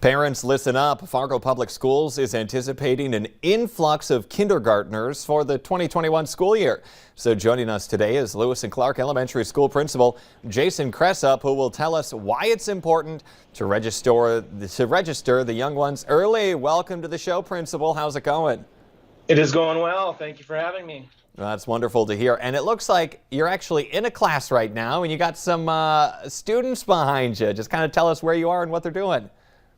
Parents, listen up. Fargo Public Schools is anticipating an influx of kindergartners for the 2021 school year. So joining us today is Lewis and Clark Elementary School Principal Jason Cressup, who will tell us why it's important to register the young ones early. Welcome to the show, Principal. How's it going? It is going well. Thank you for having me. That's wonderful to hear. And it looks like you're actually in a class right now and you got some students behind you. Just kind of tell us where you are and what they're doing.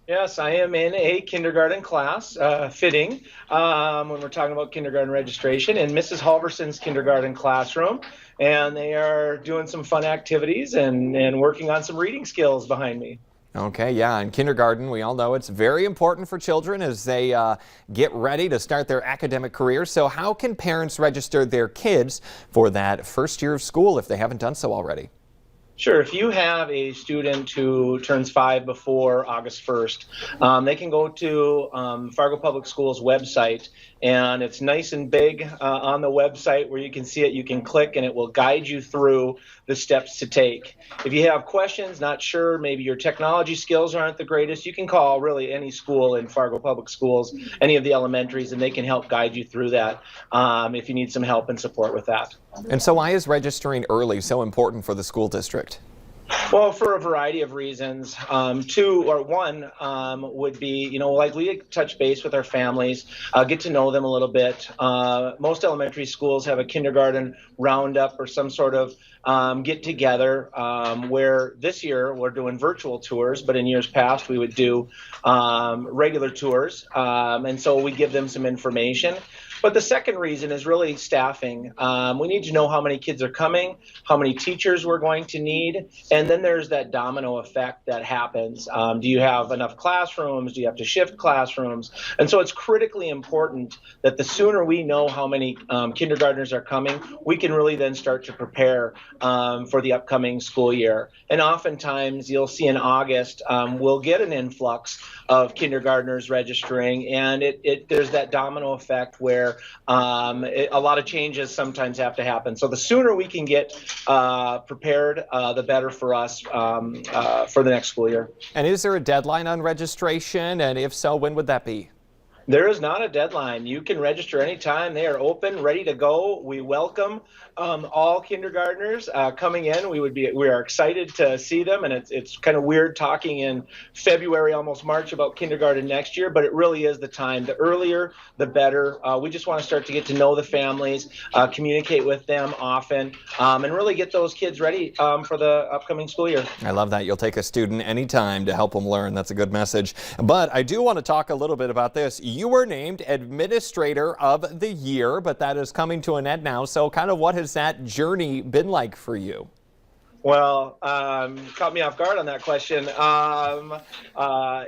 Yes, I am in a kindergarten class, fitting, when we're talking about kindergarten registration, in Mrs. Halverson's kindergarten classroom. And they are doing some fun activities and working on some reading skills behind me. Okay, yeah, in kindergarten, we all know it's very important for children as they get ready to start their academic careers. So how can parents register their kids for that first year of school if they haven't done so already? Sure. If you have a student who turns 5 before August 1st, they can go to Fargo Public Schools website, and it's nice and big on the website where you can see it. You can click and it will guide you through the steps to take. If you have questions, not sure, maybe your technology skills aren't the greatest, you can call really any school in Fargo Public Schools, any of the elementaries, and they can help guide you through that if you need some help and support with that. And so why is registering early so important for the school district? Well, for a variety of reasons. One would be, like we touch base with our families, get to know them a little bit. Most elementary schools have a kindergarten roundup or some sort of get together where this year we're doing virtual tours, but in years past we would do regular tours. And so we give them some information. But the second reason is really staffing. We need to know how many kids are coming, how many teachers we're going to need, and then there's that domino effect that happens. Do you have enough classrooms? Do you have to shift classrooms? And so it's critically important that the sooner we know how many kindergartners are coming, we can really then start to prepare for the upcoming school year. And oftentimes you'll see in August, we'll get an influx of kindergartners registering, and there's that domino effect where a lot of changes sometimes have to happen. So the sooner we can get prepared, the better for us for the next school year. And is there a deadline on registration? And if so, when would that be? There is not a deadline. You can register anytime. They are open, ready to go. We welcome all kindergartners coming in. We are excited to see them, and it's kind of weird talking in February, almost March, about kindergarten next year, but it really is the time. The earlier, the better. We just want to start to get to know the families, communicate with them often, and really get those kids ready for the upcoming school year. I love that. You'll take a student anytime to help them learn. That's a good message. But I do want to talk a little bit about this. You were named Administrator of the Year, but that is coming to an end now. So kind of what has that journey been like for you? Well, caught me off guard on that question.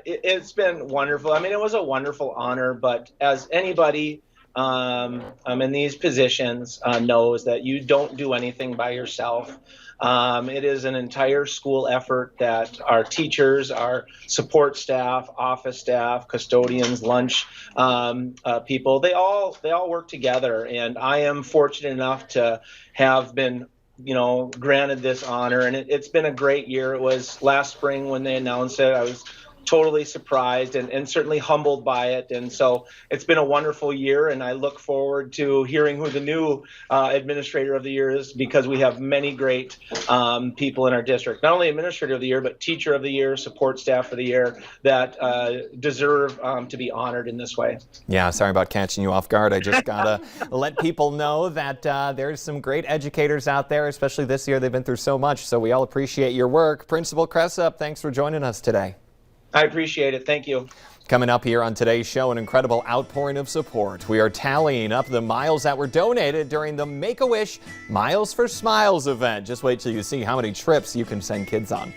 It's been wonderful. I mean, it was a wonderful honor, but as anybody in these positions knows that you don't do anything by yourself. It is an entire school effort that our teachers, our support staff, office staff, custodians, lunch people, they all work together. And I am fortunate enough to have been granted this honor, and it's been a great year. It was last spring when they announced it. I was totally surprised and certainly humbled by it. And so it's been a wonderful year, and I look forward to hearing who the new Administrator of the Year is, because we have many great people in our district, not only Administrator of the Year, but Teacher of the Year, Support Staff of the Year, that deserve to be honored in this way. Yeah, sorry about catching you off guard. I just gotta let people know that there's some great educators out there, especially this year. They've been through so much, so we all appreciate your work. Principal Cressup, thanks for joining us today. I appreciate it. Thank you. Coming up here on today's show, an incredible outpouring of support. We are tallying up the miles that were donated during the Make-A-Wish Miles for Smiles event. Just wait till you see how many trips you can send kids on.